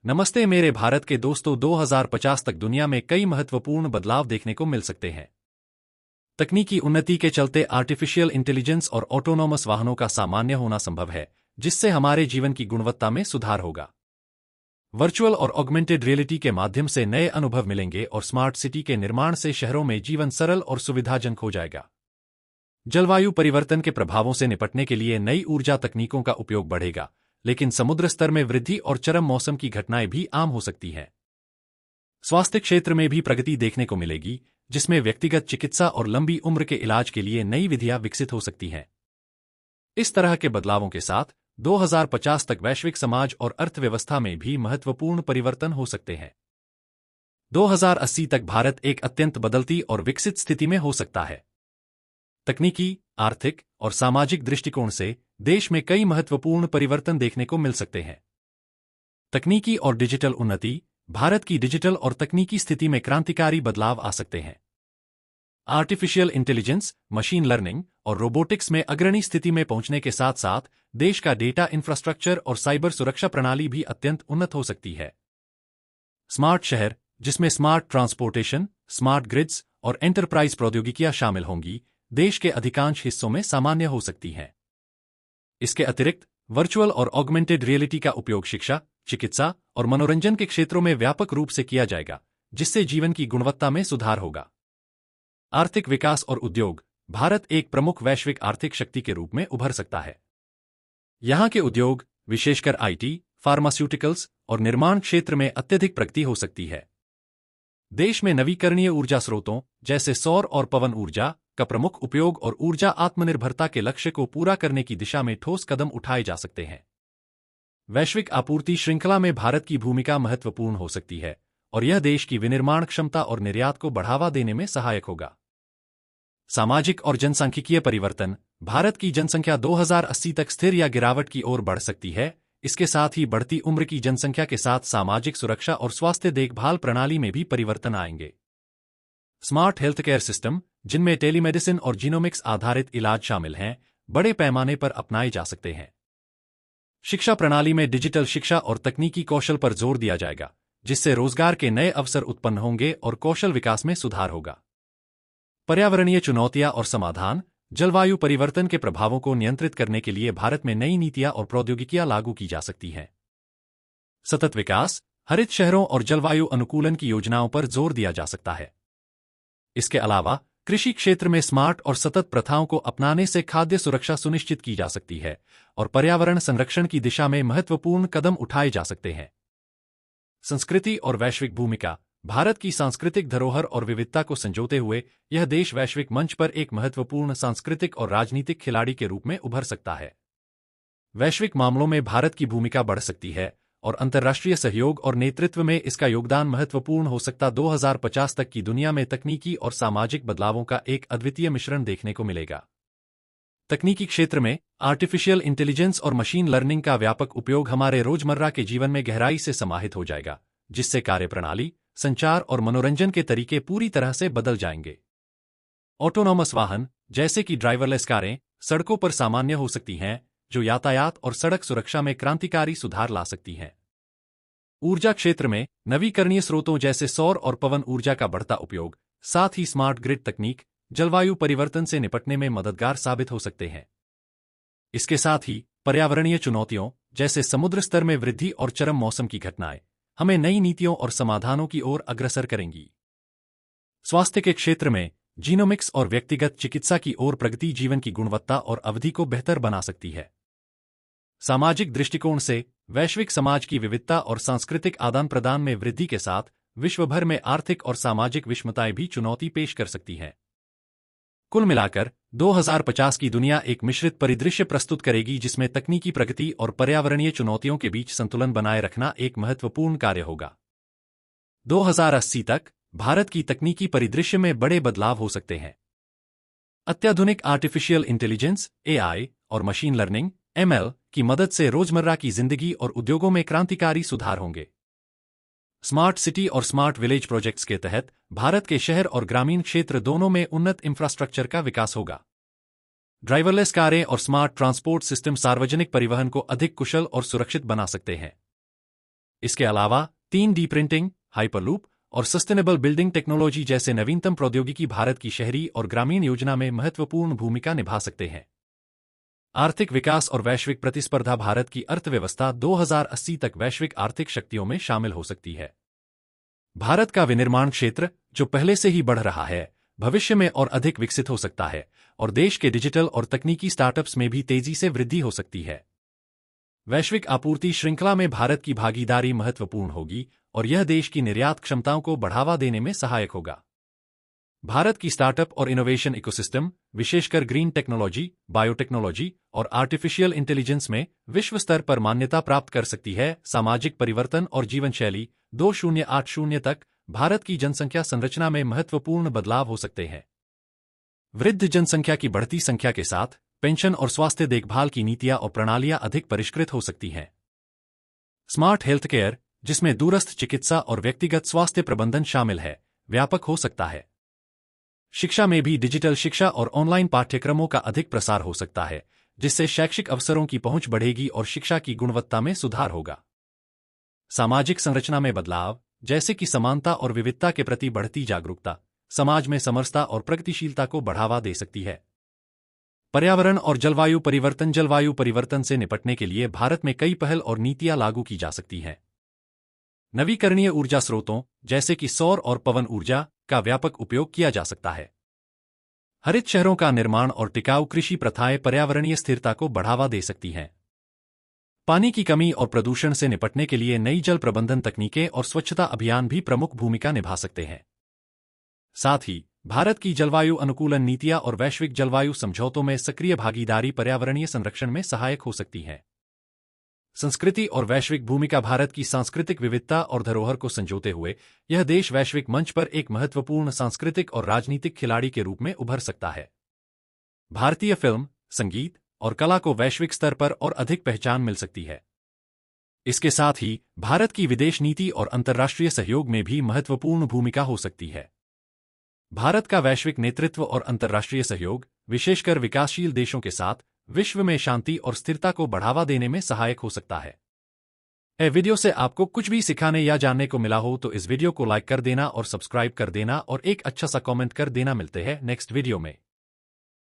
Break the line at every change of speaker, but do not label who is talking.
नमस्ते मेरे भारत के दोस्तों। 2050 तक दुनिया में कई महत्वपूर्ण बदलाव देखने को मिल सकते हैं। तकनीकी उन्नति के चलते आर्टिफिशियल इंटेलिजेंस और ऑटोनोमस वाहनों का सामान्य होना संभव है, जिससे हमारे जीवन की गुणवत्ता में सुधार होगा। वर्चुअल और ऑगमेंटेड रियलिटी के माध्यम से नए अनुभव मिलेंगे और स्मार्ट सिटी के निर्माण से शहरों में जीवन सरल और सुविधाजनक हो जाएगा। जलवायु परिवर्तन के प्रभावों से निपटने के लिए नई ऊर्जा तकनीकों का उपयोग बढ़ेगा, लेकिन समुद्र स्तर में वृद्धि और चरम मौसम की घटनाएं भी आम हो सकती हैं। स्वास्थ्य क्षेत्र में भी प्रगति देखने को मिलेगी, जिसमें व्यक्तिगत चिकित्सा और लंबी उम्र के इलाज के लिए नई विधियां विकसित हो सकती हैं। इस तरह के बदलावों के साथ 2050 तक वैश्विक समाज और अर्थव्यवस्था में भी महत्वपूर्ण परिवर्तन हो सकते हैं। 2080 तक भारत एक अत्यंत बदलती और विकसित स्थिति में हो सकता है। तकनीकी, आर्थिक और सामाजिक दृष्टिकोण से देश में कई महत्वपूर्ण परिवर्तन देखने को मिल सकते हैं। तकनीकी और डिजिटल उन्नति, भारत की डिजिटल और तकनीकी स्थिति में क्रांतिकारी बदलाव आ सकते हैं। आर्टिफिशियल इंटेलिजेंस, मशीन लर्निंग और रोबोटिक्स में अग्रणी स्थिति में पहुंचने के साथ साथ देश का डेटा इंफ्रास्ट्रक्चर और साइबर सुरक्षा प्रणाली भी अत्यंत उन्नत हो सकती है। स्मार्ट शहर, जिसमें स्मार्ट ट्रांसपोर्टेशन, स्मार्ट ग्रिड्स और एंटरप्राइज प्रौद्योगिकियां शामिल होंगी, देश के अधिकांश हिस्सों में सामान्य हो सकती हैं। इसके अतिरिक्त वर्चुअल और ऑगमेंटेड रियलिटी का उपयोग शिक्षा, चिकित्सा और मनोरंजन के क्षेत्रों में व्यापक रूप से किया जाएगा, जिससे जीवन की गुणवत्ता में सुधार होगा। आर्थिक विकास और उद्योग, भारत एक प्रमुख वैश्विक आर्थिक शक्ति के रूप में उभर सकता है। यहां के उद्योग, विशेषकर आईटी, फार्मास्यूटिकल्स और निर्माण क्षेत्र में अत्यधिक प्रगति हो सकती है। देश में नवीकरणीय ऊर्जा स्रोतों जैसे सौर और पवन ऊर्जा का प्रमुख उपयोग और ऊर्जा आत्मनिर्भरता के लक्ष्य को पूरा करने की दिशा में ठोस कदम उठाए जा सकते हैं। वैश्विक आपूर्ति श्रृंखला में भारत की भूमिका महत्वपूर्ण हो सकती है और यह देश की विनिर्माण क्षमता और निर्यात को बढ़ावा देने में सहायक होगा। सामाजिक और जनसांख्यिकीय परिवर्तन, भारत की जनसंख्या 2080 तक स्थिर या गिरावट की ओर बढ़ सकती है। इसके साथ ही बढ़ती उम्र की जनसंख्या के साथ सामाजिक सुरक्षा और स्वास्थ्य देखभाल प्रणाली में भी परिवर्तन आएंगे। स्मार्ट हेल्थ केयर सिस्टम, जिनमें टेलीमेडिसिन और जीनोमिक्स आधारित इलाज शामिल हैं, बड़े पैमाने पर अपनाए जा सकते हैं। शिक्षा प्रणाली में डिजिटल शिक्षा और तकनीकी कौशल पर जोर दिया जाएगा, जिससे रोजगार के नए अवसर उत्पन्न होंगे और कौशल विकास में सुधार होगा। पर्यावरणीय चुनौतियां और समाधान, जलवायु परिवर्तन के प्रभावों को नियंत्रित करने के लिए भारत में नई नीतियां और प्रौद्योगिकियां लागू की जा सकती हैं। सतत विकास, हरित शहरों और जलवायु अनुकूलन की योजनाओं पर जोर दिया जा सकता है। इसके अलावा कृषि क्षेत्र में स्मार्ट और सतत प्रथाओं को अपनाने से खाद्य सुरक्षा सुनिश्चित की जा सकती है और पर्यावरण संरक्षण की दिशा में महत्वपूर्ण कदम उठाए जा सकते हैं। संस्कृति और वैश्विक भूमिका, भारत की सांस्कृतिक धरोहर और विविधता को संजोते हुए यह देश वैश्विक मंच पर एक महत्वपूर्ण सांस्कृतिक और राजनीतिक खिलाड़ी के रूप में उभर सकता है। वैश्विक मामलों में भारत की भूमिका बढ़ सकती है और अंतर्राष्ट्रीय सहयोग और नेतृत्व में इसका योगदान महत्वपूर्ण हो सकता। 2050 तक की दुनिया में तकनीकी और सामाजिक बदलावों का एक अद्वितीय मिश्रण देखने को मिलेगा। तकनीकी क्षेत्र में आर्टिफिशियल इंटेलिजेंस और मशीन लर्निंग का व्यापक उपयोग हमारे रोजमर्रा के जीवन में गहराई से समाहित हो जाएगा, जिससे कार्यप्रणाली, संचार और मनोरंजन के तरीके पूरी तरह से बदल जाएंगे। ऑटोनोमस वाहन, जैसे कि ड्राइवरलेस कारें, सड़कों पर सामान्य हो सकती हैं, जो यातायात और सड़क सुरक्षा में क्रांतिकारी सुधार ला सकती हैं। ऊर्जा क्षेत्र में नवीकरणीय स्रोतों जैसे सौर और पवन ऊर्जा का बढ़ता उपयोग, साथ ही स्मार्ट ग्रिड तकनीक, जलवायु परिवर्तन से निपटने में मददगार साबित हो सकते हैं। इसके साथ ही पर्यावरणीय चुनौतियों जैसे समुद्र स्तर में वृद्धि और चरम मौसम की घटनाएं हमें नई नीतियों और समाधानों की ओर अग्रसर करेंगी। स्वास्थ्य के क्षेत्र में जीनोमिक्स और व्यक्तिगत चिकित्सा की ओर प्रगति जीवन की गुणवत्ता और अवधि को बेहतर बना सकती है। सामाजिक दृष्टिकोण से वैश्विक समाज की विविधता और सांस्कृतिक आदान प्रदान में वृद्धि के साथ विश्व भर में आर्थिक और सामाजिक विषमताएं भी चुनौती पेश कर सकती हैं। कुल मिलाकर 2050 की दुनिया एक मिश्रित परिदृश्य प्रस्तुत करेगी, जिसमें तकनीकी प्रगति और पर्यावरणीय चुनौतियों के बीच संतुलन बनाए रखना एक महत्वपूर्ण कार्य होगा। 2080 तक भारत की तकनीकी परिदृश्य में बड़े बदलाव हो सकते हैं। अत्याधुनिक आर्टिफिशियल इंटेलिजेंस (AI) और मशीन लर्निंग (ML) की मदद से रोजमर्रा की जिंदगी और उद्योगों में क्रांतिकारी सुधार होंगे। स्मार्ट सिटी और स्मार्ट विलेज प्रोजेक्ट्स के तहत भारत के शहर और ग्रामीण क्षेत्र दोनों में उन्नत इंफ्रास्ट्रक्चर का विकास होगा। ड्राइवरलेस कारें और स्मार्ट ट्रांसपोर्ट सिस्टम सार्वजनिक परिवहन को अधिक कुशल और सुरक्षित बना सकते हैं। इसके अलावा 3D प्रिंटिंग, हाइपरलूप और सस्टेनेबल बिल्डिंग टेक्नोलॉजी जैसे नवीनतम प्रौद्योगिकी भारत की शहरी और ग्रामीण योजना में महत्वपूर्ण भूमिका निभा सकते हैं। आर्थिक विकास और वैश्विक प्रतिस्पर्धा भारत की अर्थव्यवस्था 2080 तक वैश्विक आर्थिक शक्तियों में शामिल हो सकती है। भारत का विनिर्माण क्षेत्र, जो पहले से ही बढ़ रहा है, भविष्य में और अधिक विकसित हो सकता है और देश के डिजिटल और तकनीकी स्टार्टअप्स में भी तेजी से वृद्धि हो सकती है। वैश्विक आपूर्ति श्रृंखला में भारत की भागीदारी महत्वपूर्ण होगी और यह देश की निर्यात क्षमताओं को बढ़ावा देने में सहायक होगा। भारत की स्टार्टअप और इनोवेशन इकोसिस्टम, विशेषकर ग्रीन टेक्नोलॉजी, बायोटेक्नोलॉजी और आर्टिफिशियल इंटेलिजेंस में विश्व स्तर पर मान्यता प्राप्त कर सकती है। सामाजिक परिवर्तन और जीवनशैली 2080 तक भारत की जनसंख्या संरचना में महत्वपूर्ण बदलाव हो सकते हैं। वृद्ध जनसंख्या की बढ़ती संख्या के साथ पेंशन और स्वास्थ्य देखभाल की नीतियां और प्रणालियां अधिक परिष्कृत हो सकती हैं। स्मार्ट हेल्थ केयर, जिसमें दूरस्थ चिकित्सा और व्यक्तिगत स्वास्थ्य प्रबंधन शामिल है, व्यापक हो सकता है। शिक्षा में भी डिजिटल शिक्षा और ऑनलाइन पाठ्यक्रमों का अधिक प्रसार हो सकता है, जिससे शैक्षिक अवसरों की पहुंच बढ़ेगी और शिक्षा की गुणवत्ता में सुधार होगा। सामाजिक संरचना में बदलाव, जैसे कि समानता और विविधता के प्रति बढ़ती जागरूकता, समाज में समरसता और प्रगतिशीलता को बढ़ावा दे सकती है। पर्यावरण और जलवायु परिवर्तन से निपटने के लिए भारत में कई पहल और नीतियां लागू की जा सकती हैं। नवीकरणीय ऊर्जा स्रोतों, जैसे कि सौर और पवन ऊर्जा, का व्यापक उपयोग किया जा सकता है। हरित शहरों का निर्माण और टिकाऊ कृषि प्रथाएं पर्यावरणीय स्थिरता को बढ़ावा दे सकती हैं। पानी की कमी और प्रदूषण से निपटने के लिए नई जल प्रबंधन तकनीकें और स्वच्छता अभियान भी प्रमुख भूमिका निभा सकते हैं। साथ ही भारत की जलवायु अनुकूलन नीतियां और वैश्विक जलवायु समझौतों में सक्रिय भागीदारी पर्यावरणीय संरक्षण में सहायक हो सकती है। संस्कृति और वैश्विक भूमिका, भारत की सांस्कृतिक विविधता और धरोहर को संजोते हुए यह देश वैश्विक मंच पर एक महत्वपूर्ण सांस्कृतिक और राजनीतिक खिलाड़ी के रूप में उभर सकता है। भारतीय फिल्म, संगीत और कला को वैश्विक स्तर पर और अधिक पहचान मिल सकती है। इसके साथ ही भारत की विदेश नीति और अंतर्राष्ट्रीय सहयोग में भी महत्वपूर्ण भूमिका हो सकती है। भारत का वैश्विक नेतृत्व और अंतर्राष्ट्रीय सहयोग, विशेषकर विकासशील देशों के साथ, विश्व में शांति और स्थिरता को बढ़ावा देने में सहायक हो सकता है। यह वीडियो से आपको कुछ भी सिखाने या जानने को मिला हो तो इस वीडियो को लाइक कर देना और सब्सक्राइब कर देना और एक अच्छा सा कमेंट कर देना। मिलते हैं नेक्स्ट वीडियो में।